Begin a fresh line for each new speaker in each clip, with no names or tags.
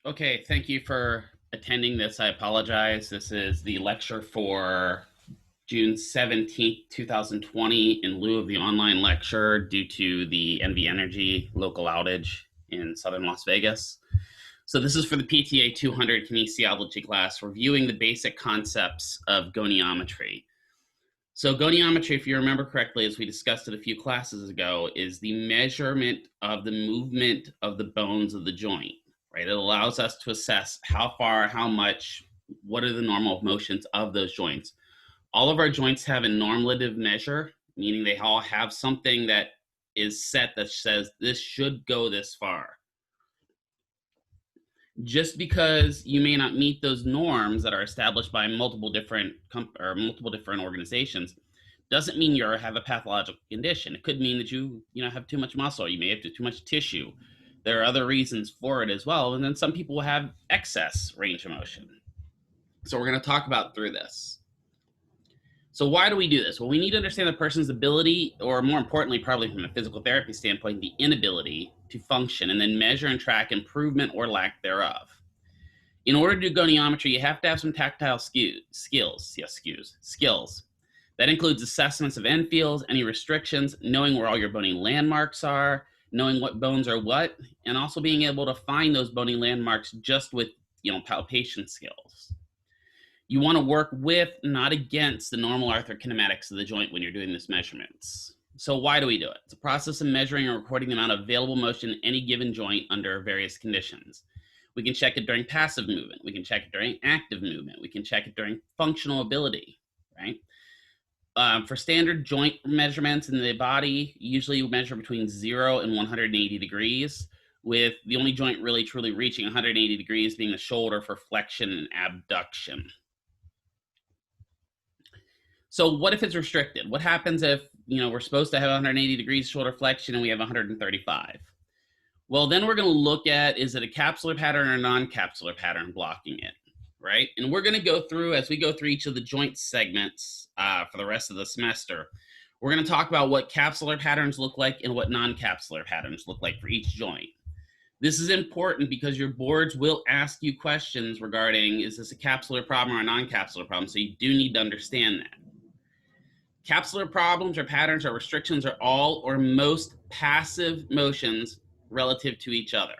Okay, thank you for attending this. I apologize. This is the lecture for June 17th, 2020, in lieu of the online lecture due to the NV Energy local outage in southern Las Vegas. So this is for the PTA200 Kinesiology class, reviewing the basic concepts of goniometry. So goniometry, if you remember correctly, as we discussed it a few classes ago, is the measurement of the movement of the bones of the joint, right? It allows us to assess how far, how much, what are the normal motions of those joints. All of our joints have a normative measure, meaning they all have something that is set that says this should go this far. Just because you may not meet those norms that are established by multiple different organizations doesn't mean you have a pathological condition. It could mean that you have too much muscle. You may have too much tissue. There are other reasons for it as well. And then some people will have excess range of motion. So we're going to talk about through this. So why do we do this? Well, we need to understand the person's ability, or more importantly, probably from a physical therapy standpoint, the inability to function, and then measure and track improvement or lack thereof. In order to do goniometry, you have to have some tactile skills. That includes assessments of end fields, any restrictions, knowing where all your bony landmarks are, knowing what bones are what, and also being able to find those bony landmarks just with palpation skills. You want to work with, not against, the normal arthrokinematics of the joint when you're doing these measurements. So why do we do it? It's a process of measuring and recording the amount of available motion in any given joint under various conditions. We can check it during passive movement. We can check it during active movement. We can check it during functional ability, right? For standard joint measurements in the body, usually we measure between 0 and 180 degrees, with the only joint really truly reaching 180 degrees being the shoulder for flexion and abduction. So what if it's restricted? What happens if we're supposed to have 180 degrees shoulder flexion and we have 135? Well, then we're going to look at, is it a capsular pattern or a non-capsular pattern blocking it, right? And we're going to go through, as we go through each of the joint segments for the rest of the semester, we're going to talk about what capsular patterns look like and what non-capsular patterns look like for each joint. This is important because your boards will ask you questions regarding, is this a capsular problem or a non-capsular problem? So you do need to understand that. Capsular problems or patterns or restrictions are all or most passive motions relative to each other.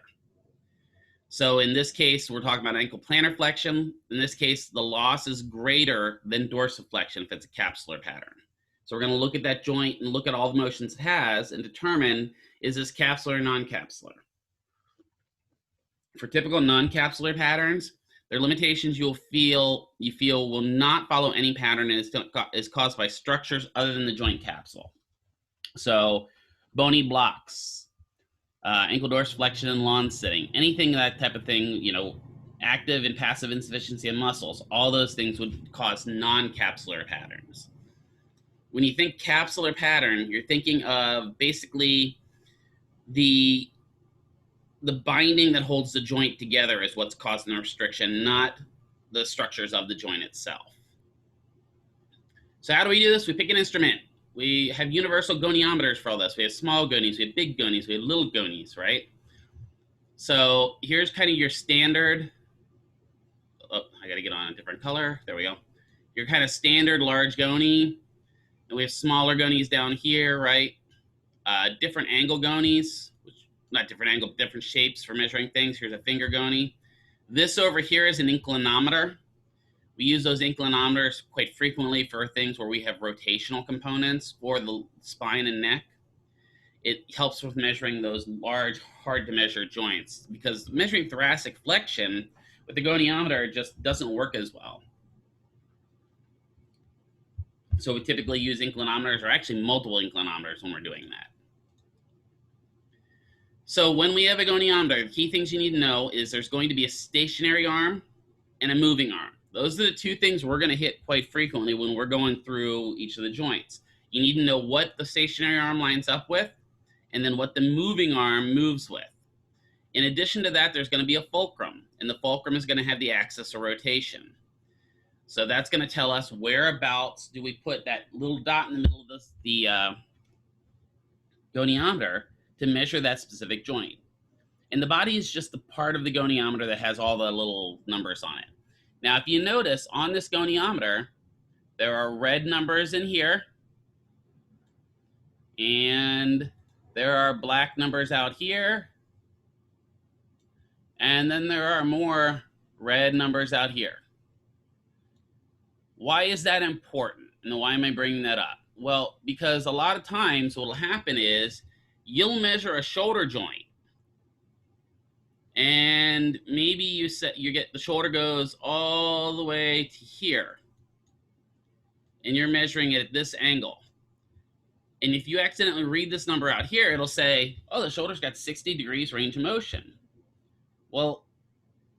So in this case, we're talking about ankle plantar flexion. In this case, the loss is greater than dorsiflexion if it's a capsular pattern. So we're going to look at that joint and look at all the motions it has and determine, is this capsular or non-capsular? For typical non-capsular patterns, their limitations you feel will not follow any pattern and is caused by structures other than the joint capsule. So bony blocks, ankle dorsiflexion and lawn sitting, anything that type of thing, active and passive insufficiency of muscles, all those things would cause non-capsular patterns. When you think capsular pattern, you're thinking of basically the binding that holds the joint together is what's causing the restriction, not the structures of the joint itself. So how do we do this? We pick an instrument. We have universal goniometers for all this. We have small gonies, we have big gonies, we have little gonies, right? So here's kind of your standard. Oh, I got to get on a different color. There we go. Your kind of standard large goni. And we have smaller gonies down here, right? Different angle gonies, not different angle, different shapes for measuring things. Here's a finger goni. This over here is an inclinometer. We use those inclinometers quite frequently for things where we have rotational components for the spine and neck. It helps with measuring those large, hard to measure joints, because measuring thoracic flexion with the goniometer just doesn't work as well. So we typically use inclinometers, or actually multiple inclinometers when we're doing that. So when we have a goniometer, the key things you need to know is there's going to be a stationary arm and a moving arm. Those are the two things we're going to hit quite frequently when we're going through each of the joints. You need to know what the stationary arm lines up with, and then what the moving arm moves with. In addition to that, there's going to be a fulcrum, and the fulcrum is going to have the axis of rotation. So that's going to tell us whereabouts do we put that little dot in the middle of the goniometer to measure that specific joint. And the body is just the part of the goniometer that has all the little numbers on it. Now, if you notice on this goniometer, there are red numbers in here, and there are black numbers out here, and then there are more red numbers out here. Why is that important? And why am I bringing that up? Well, because a lot of times what will happen is you'll measure a shoulder joint, and maybe you get the shoulder goes all the way to here, and you're measuring it at this angle. And if you accidentally read this number out here, it'll say, oh, the shoulder's got 60 degrees range of motion. Well,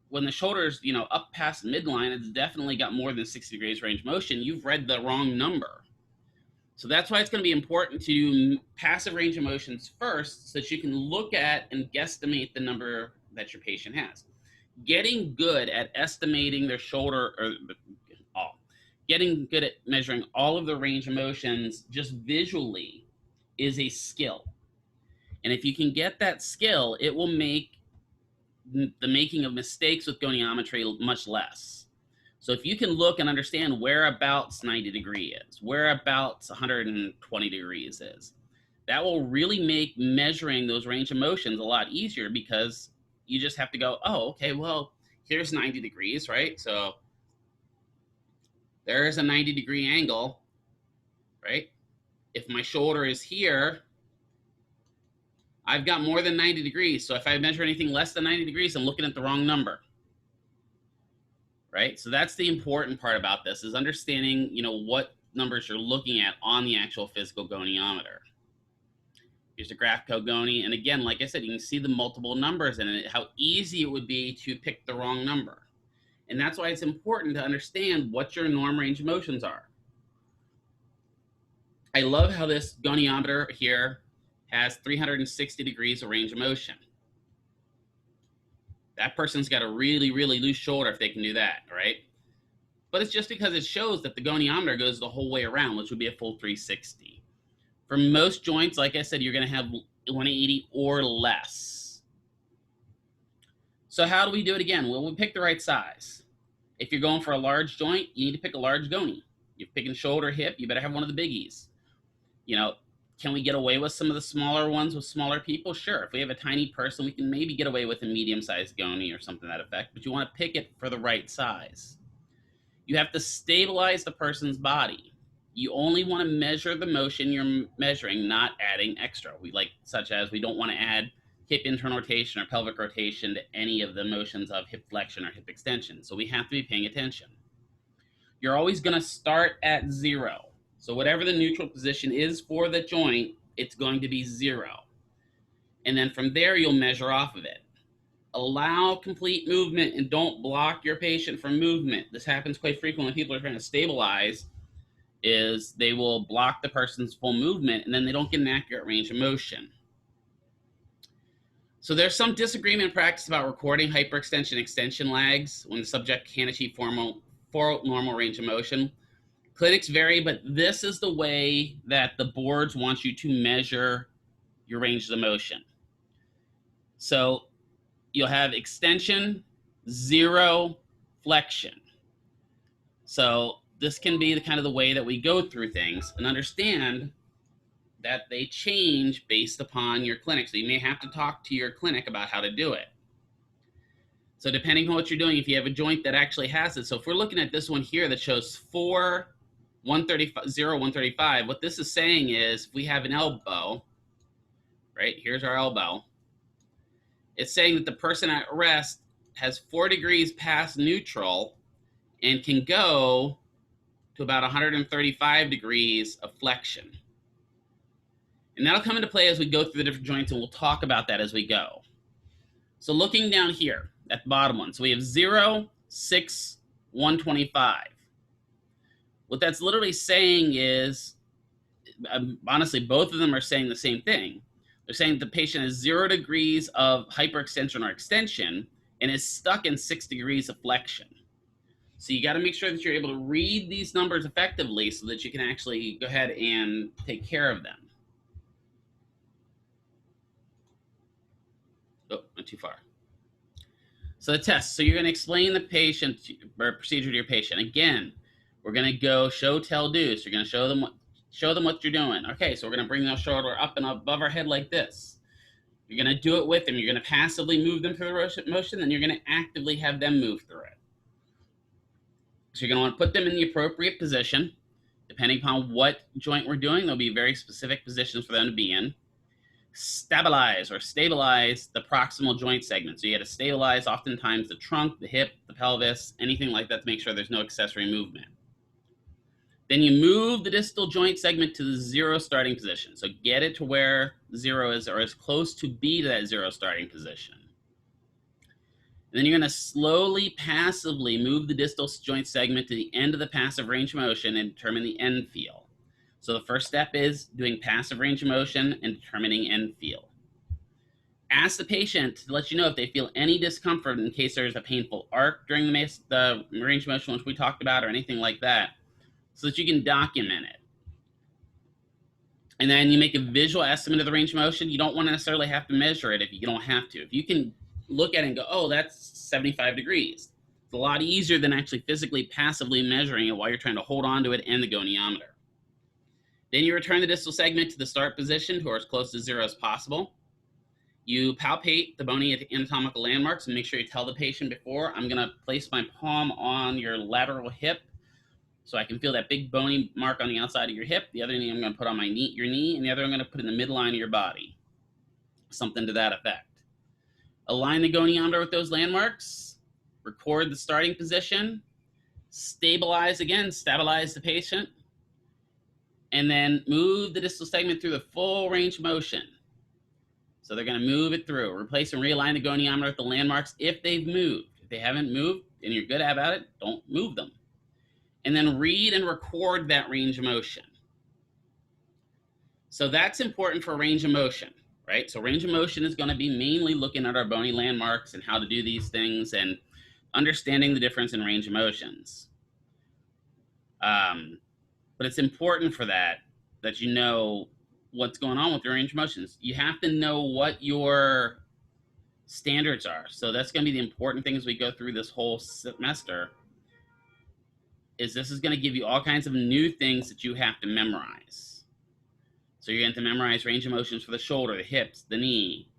when the shoulder's, up past midline, it's definitely got more than 60 degrees range of motion. You've read the wrong number. So that's why it's going to be important to do passive range of motions first, so that you can look at and guesstimate the number that your patient has. Getting good at estimating their shoulder, getting good at measuring all of the range of motions just visually is a skill. And if you can get that skill, it will make the making of mistakes with goniometry much less. So if you can look and understand whereabouts 90 degree is, whereabouts 120 degrees is, that will really make measuring those range of motions a lot easier, because you just have to go, oh, okay, well, here's 90 degrees, right? So there's a 90 degree angle, right? If my shoulder is here, I've got more than 90 degrees. So if I measure anything less than 90 degrees, I'm looking at the wrong number, right? So that's the important part about this, is understanding, what numbers you're looking at on the actual physical goniometer. Here's a graphical goni. And again, like I said, you can see the multiple numbers in it, how easy it would be to pick the wrong number. And that's why it's important to understand what your norm range of motions are. I love how this goniometer here has 360 degrees of range of motion. That person's got a really, really loose shoulder if they can do that, right? But it's just because it shows that the goniometer goes the whole way around, which would be a full 360. For most joints, like I said, you're going to have 180 or less. So how do we do it again? Well, we pick the right size. If you're going for a large joint, you need to pick a large goni. You're picking shoulder, hip, you better have one of the biggies. Can we get away with some of the smaller ones with smaller people? Sure. If we have a tiny person, we can maybe get away with a medium-sized goni or something to that effect, but you want to pick it for the right size. You have to stabilize the person's body. You only want to measure the motion you're measuring, not adding extra. Such as we don't want to add hip internal rotation or pelvic rotation to any of the motions of hip flexion or hip extension. So we have to be paying attention. You're always going to start at 0. So whatever the neutral position is for the joint, it's going to be 0. And then from there, you'll measure off of it. Allow complete movement and don't block your patient from movement. This happens quite frequently when people are trying to stabilize, is they will block the person's full movement, and then they don't get an accurate range of motion. So there's some disagreement in practice about recording hyperextension extension lags when the subject can't achieve full normal range of motion. Clinics vary, but this is the way that the boards want you to measure your range of motion. So you'll have extension, 0, flexion. So this can be the kind of the way that we go through things, and understand that they change based upon your clinic. So you may have to talk to your clinic about how to do it. So depending on what you're doing, if you have a joint that actually has it. So if we're looking at this one here that shows 4, 135, 0, 135, what this is saying is if we have an elbow, right? Here's our elbow. It's saying that the person at rest has 4 degrees past neutral and can go to about 135 degrees of flexion. And that'll come into play as we go through the different joints, and we'll talk about that as we go. So looking down here at the bottom one, so we have 0, 6, 125. What that's literally saying is, honestly, both of them are saying the same thing. They're saying that the patient has 0 degrees of hyperextension or extension and is stuck in 6 degrees of flexion. So you got to make sure that you're able to read these numbers effectively so that you can actually go ahead and take care of them. Oh, I too far. So the test. So you're going to explain the patient or procedure to your patient. Again, we're going to go show, tell, do. So you're going to show them what you're doing. Okay, so we're going to bring the shoulder up and above our head like this. You're going to do it with them. You're going to passively move them through the motion, then you're going to actively have them move through it. So you're going to want to put them in the appropriate position. Depending upon what joint we're doing, there'll be very specific positions for them to be in. Stabilize or stabilize the proximal joint segment. So you got to stabilize oftentimes the trunk, the hip, the pelvis, anything like that to make sure there's no accessory movement. Then you move the distal joint segment to the 0 starting position. So get it to where 0 is, or as close to be to that 0 starting position. And then you're going to slowly, passively move the distal joint segment to the end of the passive range of motion and determine the end feel. So the first step is doing passive range of motion and determining end feel. Ask the patient to let you know if they feel any discomfort in case there's a painful arc during the range of motion, which we talked about, or anything like that, so that you can document it. And then you make a visual estimate of the range of motion. You don't want to necessarily have to measure it if you don't have to. If you can look at it and go, oh, that's 75 degrees. It's a lot easier than actually physically, passively measuring it while you're trying to hold on to it and the goniometer. Then you return the distal segment to the start position or as close to 0 as possible. You palpate the bony anatomical landmarks and make sure you tell the patient before, I'm going to place my palm on your lateral hip so I can feel that big bony mark on the outside of your hip. The other knee I'm going to put on your knee, and the other I'm going to put in the midline of your body. Something to that effect. Align the goniometer with those landmarks. Record the starting position. Stabilize the patient. And then move the distal segment through the full range of motion. So they're going to move it through. Replace and realign the goniometer with the landmarks if they've moved. If they haven't moved and you're good about it, don't move them. And then read and record that range of motion. So that's important for range of motion, right? So range of motion is going to be mainly looking at our bony landmarks and how to do these things and understanding the difference in range of motions. But it's important for that you know what's going on with your range of motions. You have to know what your standards are. So that's going to be the important thing as we go through this whole semester. This is going to give you all kinds of new things that you have to memorize. So you're going to memorize range of motions for the shoulder, the hips, the knee,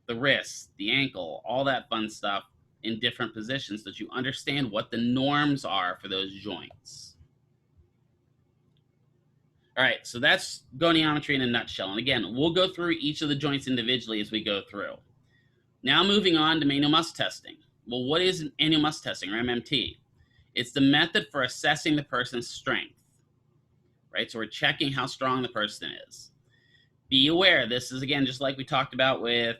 the wrist, the ankle, all that fun stuff in different positions so that you understand what the norms are for those joints. All right, so that's goniometry in a nutshell. And again, we'll go through each of the joints individually as we go through. Now moving on to manual muscle testing. Well, what is manual muscle testing, or MMT? It's the method for assessing the person's strength, right? So we're checking how strong the person is. Be aware, this is, again, just like we talked about with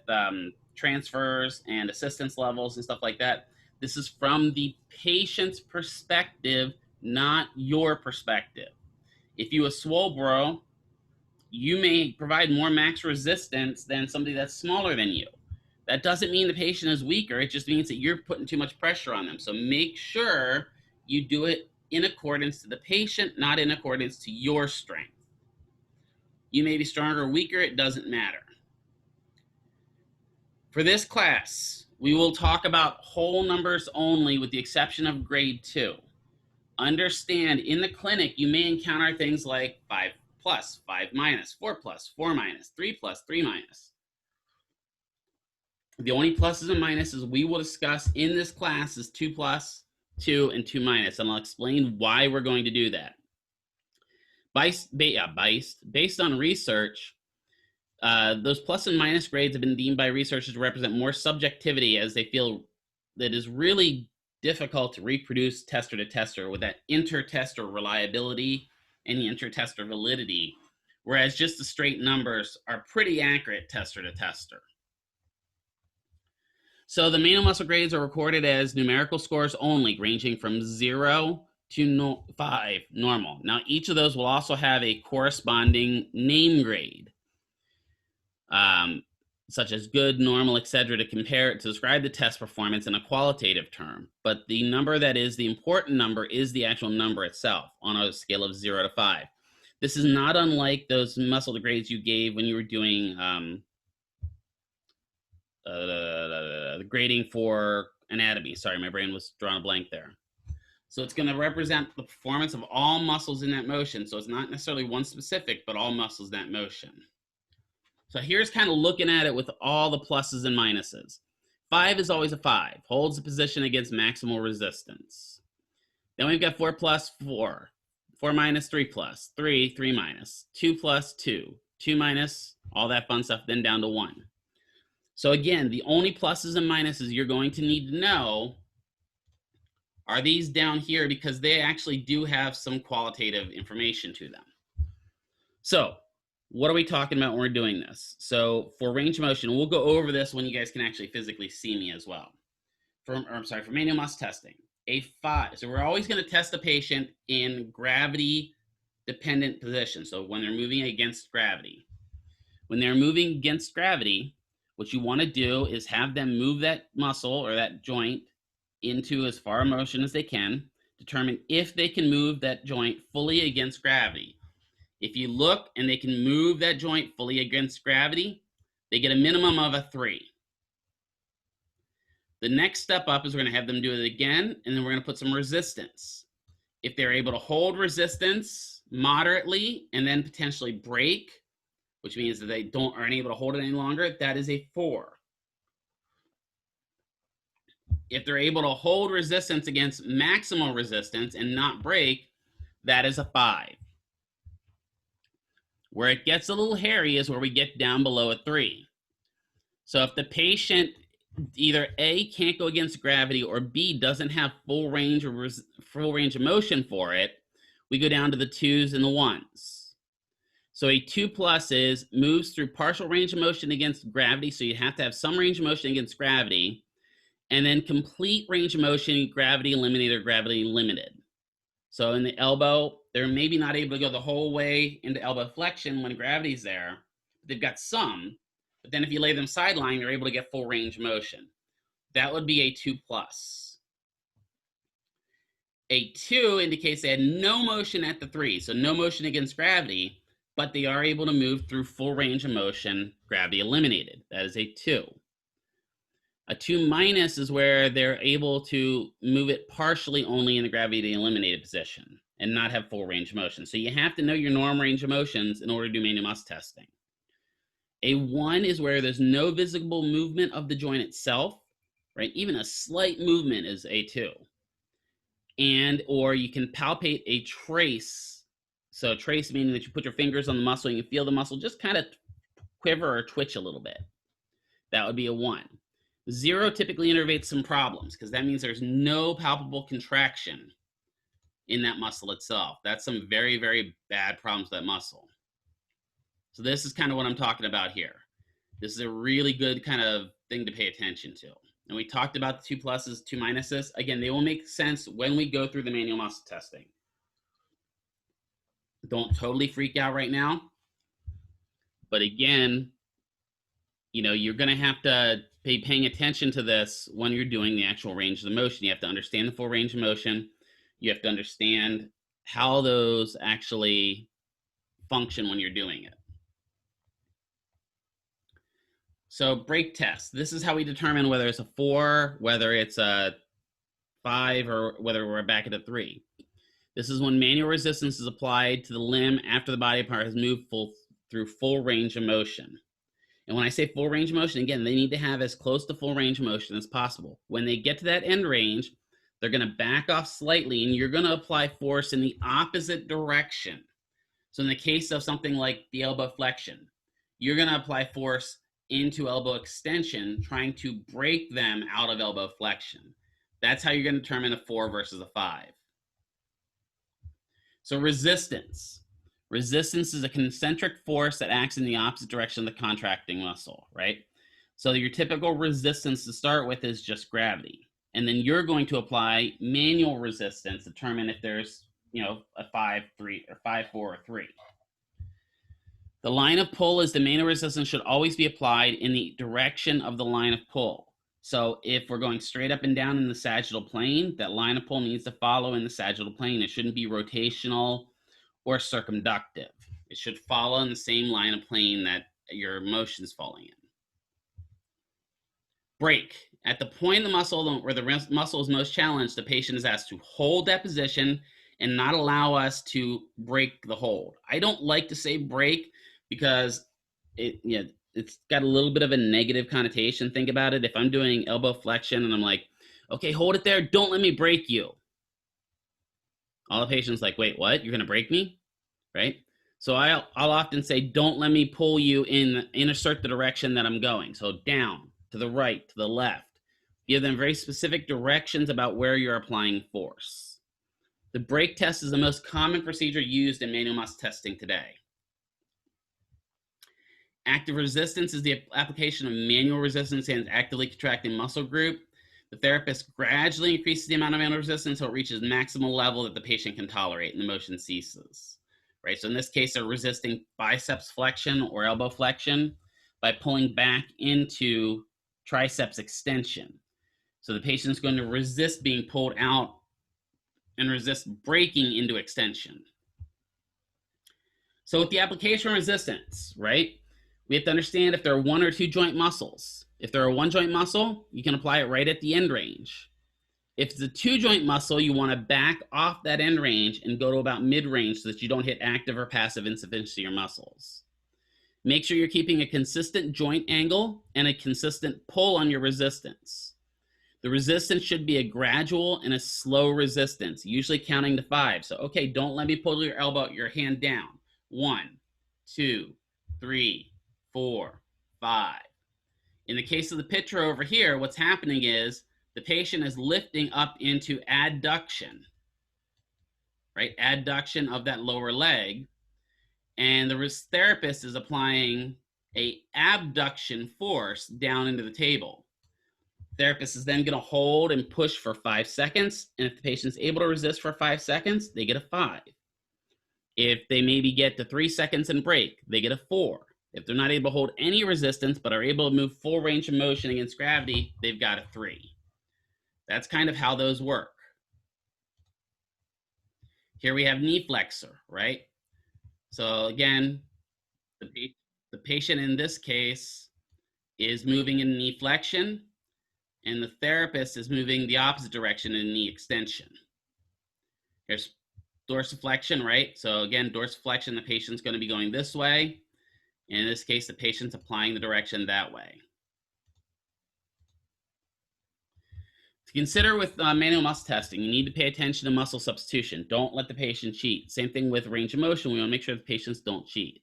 transfers and assistance levels and stuff like that. This is from the patient's perspective, not your perspective. If you a swole bro, you may provide more max resistance than somebody that's smaller than you. That doesn't mean the patient is weaker. It just means that you're putting too much pressure on them. So make sure you do it in accordance to the patient, not in accordance to your strength. You may be stronger or weaker. It doesn't matter. For this class, we will talk about whole numbers only with the exception of grade 2. Understand, in the clinic, you may encounter things like 5 plus, 5 minus, 4 plus, 4 minus, 3 plus, 3 minus. The only pluses and minuses we will discuss in this class is 2 plus, 2, and 2 minus, and I'll explain why we're going to do that. Based on research, those plus and minus grades have been deemed by researchers to represent more subjectivity, as they feel that it is really difficult to reproduce tester to tester with that inter-tester reliability and the inter-tester validity, whereas just the straight numbers are pretty accurate tester to tester. So the manual muscle grades are recorded as numerical scores only, ranging from 0 to 5, normal. Now, each of those will also have a corresponding name grade, such as good, normal, etc., to describe the test performance in a qualitative term. But the number that is the important number is the actual number itself on a scale of 0 to 5. This is not unlike those muscle grades you gave when you were doing the grading for anatomy. Sorry, my brain was drawing a blank there. So it's going to represent the performance of all muscles in that motion. So it's not necessarily one specific, but all muscles in that motion. So here's kind of looking at it with all the pluses and minuses. 5 is always a 5, holds the position against maximal resistance. Then we've got 4 plus 4, 4 minus 3 plus, 3, 3 minus, 2 plus 2, 2 minus, all that fun stuff, then down to 1. So again, the only pluses and minuses you're going to need to know are these down here, because they actually do have some qualitative information to them. So what are we talking about when we're doing this? So for range of motion, we'll go over this when you guys can actually physically see me as well. For manual muscle testing, a 5. So we're always going to test a patient in gravity dependent position. So when they're moving against gravity. When they're moving against gravity, what you want to do is have them move that muscle or that joint into as far a motion as they can, determine if they can move that joint fully against gravity. If you look and they can move that joint fully against gravity, they get a minimum of a 3. The next step up is we're going to have them do it again, and then we're going to put some resistance. If they're able to hold resistance moderately and then potentially break, which means that they aren't able to hold it any longer, that is a 4. If they're able to hold resistance against maximal resistance and not break, that is a 5. Where it gets a little hairy is where we get down below a 3. So if the patient either A, can't go against gravity, or B, doesn't have full range of motion for it, we go down to the 2s and the 1s. So a 2 plus is moves through partial range of motion against gravity, so you have to have some range of motion against gravity, and then complete range of motion, gravity eliminated or gravity limited. So in the elbow, they're maybe not able to go the whole way into elbow flexion when gravity's there. They've got some, but then if you lay them sideline, they're able to get full range of motion. That would be a 2 plus. A 2 indicates they had no motion at the 3, so no motion against gravity, but they are able to move through full range of motion, gravity eliminated. That is a 2. A 2 minus is where they're able to move it partially only in the gravity eliminated position and not have full range of motion. So you have to know your norm range of motions in order to do manual muscle testing. A 1 is where there's no visible movement of the joint itself, right? Even a slight movement is a 2. And, or you can palpate a trace. So trace meaning that you put your fingers on the muscle and you feel the muscle just kind of quiver or twitch a little bit. That would be a 1. 0 typically innervates some problems because that means there's no palpable contraction in that muscle itself. That's some very, very bad problems with that muscle. So this is kind of what I'm talking about here. This is a really good kind of thing to pay attention to. And we talked about the 2 pluses, 2 minuses. Again, they will make sense when we go through the manual muscle testing. Don't totally freak out right now. But again, you know, you're going to have to be paying attention to this when you're doing the actual range of the motion. You have to understand the full range of motion. You have to understand how those actually function when you're doing it. So break test. This is how we determine whether it's a 4, whether it's a 5, or whether we're back at a 3. This is when manual resistance is applied to the limb after the body part has moved through full range of motion. And when I say full range of motion, again, they need to have as close to full range of motion as possible. When they get to that end range, they're going to back off slightly, and you're going to apply force in the opposite direction. So in the case of something like the elbow flexion, you're going to apply force into elbow extension, trying to break them out of elbow flexion. That's how you're going to determine a 4 versus a 5. So resistance. Resistance is a concentric force that acts in the opposite direction of the contracting muscle, right? So your typical resistance to start with is just gravity. And then you're going to apply manual resistance to determine if there's, you know, a 5, 3, or 5, 4, or 3. The line of pull is the manual resistance should always be applied in the direction of the line of pull. So if we're going straight up and down in the sagittal plane, that line of pull needs to follow in the sagittal plane. It shouldn't be rotational or circumductive. It should follow in the same line of plane that your motion's falling in. Break. At the point of the muscle where the muscle is most challenged, the patient is asked to hold that position and not allow us to break the hold. I don't like to say break because it's got a little bit of a negative connotation. Think about it. If I'm doing elbow flexion and I'm like, okay, hold it there. Don't let me break you. All the patient's like, wait, what? You're going to break me? Right? So I'll often say, don't let me pull you in, insert the direction that I'm going. So down, to the right, to the left. Give them very specific directions about where you're applying force. The break test is the most common procedure used in manual muscle testing today. Active resistance is the application of manual resistance and actively contracting muscle group. The therapist gradually increases the amount of manual resistance until it reaches maximal level that the patient can tolerate and the motion ceases. Right? So in this case, they're resisting biceps flexion or elbow flexion by pulling back into triceps extension. So the patient's going to resist being pulled out and resist breaking into extension. So with the application resistance, right, we have to understand if there are one or two joint muscles. If there are one joint muscle, you can apply it right at the end range. If it's a two joint muscle, you want to back off that end range and go to about mid range so that you don't hit active or passive insufficiency of your muscles. Make sure you're keeping a consistent joint angle and a consistent pull on your resistance. The resistance should be a gradual and a slow resistance, usually counting to 5. So, okay, don't let me pull your hand down. 1, 2, 3, 4, 5. In the case of the picture over here, what's happening is the patient is lifting up into adduction, right? Adduction of that lower leg. And the therapist is applying a abduction force down into the table. Therapist is then going to hold and push for 5 seconds. And if the patient's able to resist for 5 seconds, they get a 5. If they maybe get to 3 seconds and break, they get a 4. If they're not able to hold any resistance, but are able to move full range of motion against gravity, they've got a 3. That's kind of how those work. Here we have knee flexor, right? So again, the patient in this case is moving in knee flexion, and the therapist is moving the opposite direction in knee extension. Here's dorsiflexion, right? So again, dorsiflexion, the patient's going to be going this way. In this case, the patient's applying the direction that way. To consider with manual muscle testing, you need to pay attention to muscle substitution. Don't let the patient cheat. Same thing with range of motion. We want to make sure the patients don't cheat.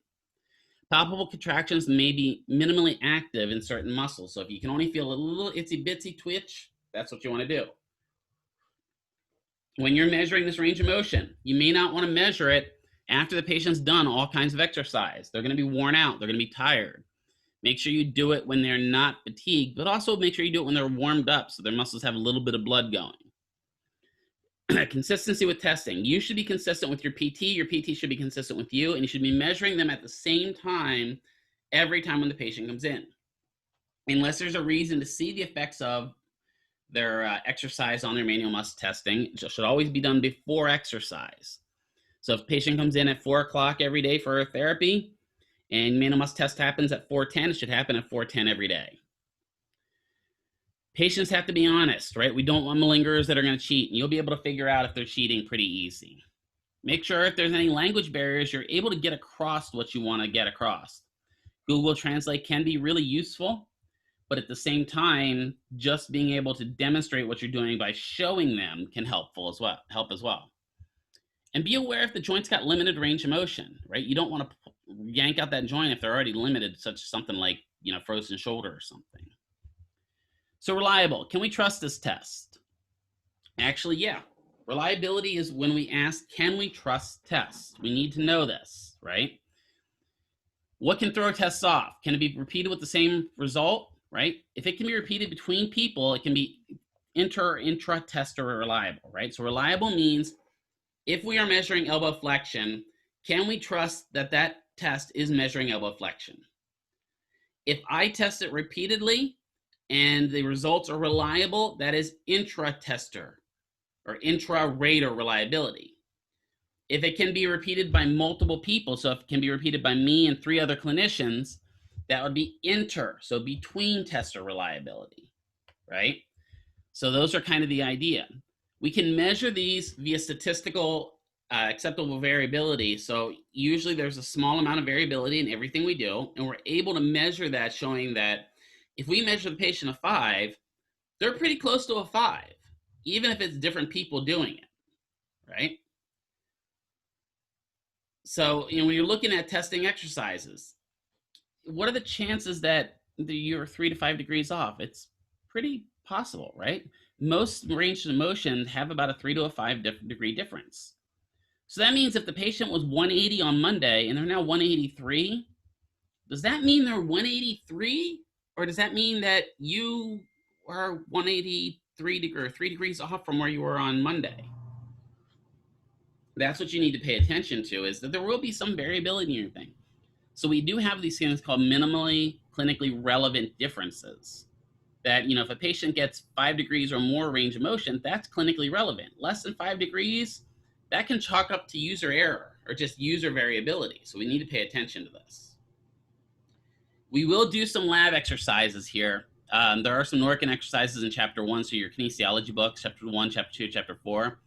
Palpable contractions may be minimally active in certain muscles. So if you can only feel a little itsy bitsy twitch, that's what you want to do. When you're measuring this range of motion, you may not want to measure it after the patient's done all kinds of exercise. They're going to be worn out. They're going to be tired. Make sure you do it when they're not fatigued, but also make sure you do it when they're warmed up so their muscles have a little bit of blood going. Consistency with testing. You should be consistent with your PT. Your PT should be consistent with you, and you should be measuring them at the same time every time when the patient comes in. Unless there's a reason to see the effects of their exercise on their manual muscle testing, it should always be done before exercise. So if a patient comes in at 4 o'clock every day for therapy, and manual muscle test happens at 4:10, it should happen at 4:10 every day. Patients have to be honest, right? We don't want malingerers that are going to cheat, and you'll be able to figure out if they're cheating pretty easy. Make sure if there's any language barriers, you're able to get across what you want to get across. Google Translate can be really useful, but at the same time, just being able to demonstrate what you're doing by showing them can help as well. And be aware if the joint's got limited range of motion, right? You don't want to yank out that joint if they're already limited, such as something like, frozen shoulder or something. So reliable. Can we trust this test? Actually, yeah. Reliability is when we ask, can we trust tests? We need to know this, right? What can throw tests off? Can it be repeated with the same result, right? If it can be repeated between people, it can be intra-test or reliable, right? So reliable means if we are measuring elbow flexion, can we trust that that test is measuring elbow flexion? If I test it repeatedly and the results are reliable, that is intra-tester or intra-rater reliability. If it can be repeated by multiple people, so if it can be repeated by me and 3 other clinicians, that would be inter, so between tester reliability. right? So those are kind of the idea. We can measure these via statistical acceptable variability. So usually there's a small amount of variability in everything we do, and we're able to measure that, showing that if we measure the patient a 5, they're pretty close to a 5, even if it's different people doing it, right? So, when you're looking at testing exercises, what are the chances that you're 3 to 5 degrees off? It's pretty possible, right? Most range of motion have about a 3 to 5 degree difference. So that means if the patient was 180 on Monday and they're now 183, does that mean they're 183? Or does that mean that you are 183 or 3 degrees off from where you were on Monday? That's what you need to pay attention to, is that there will be some variability in your thing. So we do have these things called minimally clinically relevant differences. That, if a patient gets 5 degrees or more range of motion, that's clinically relevant. Less than 5 degrees, that can chalk up to user error or just user variability. So we need to pay attention to this. We will do some lab exercises here. There are some Norkin exercises in Chapter 1, so your kinesiology books, Chapter 1, Chapter 2, Chapter 4.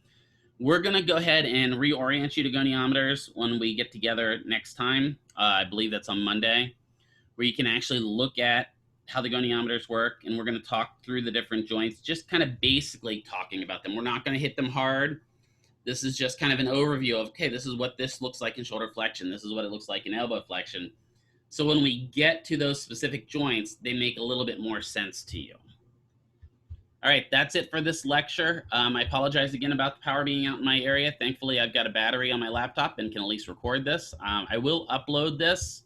We're going to go ahead and reorient you to goniometers when we get together next time. I believe that's on Monday, where you can actually look at how the goniometers work, and we're going to talk through the different joints, just kind of basically talking about them. We're not going to hit them hard. This is just kind of an overview of, okay, this is what this looks like in shoulder flexion. This is what it looks like in elbow flexion. So when we get to those specific joints, they make a little bit more sense to you. All right, that's it for this lecture. I apologize again about the power being out in my area. Thankfully, I've got a battery on my laptop and can at least record this. I will upload this,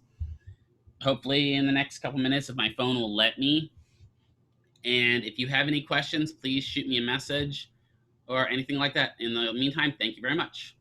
hopefully in the next couple minutes, if my phone will let me. And if you have any questions, please shoot me a message or anything like that. In the meantime, thank you very much.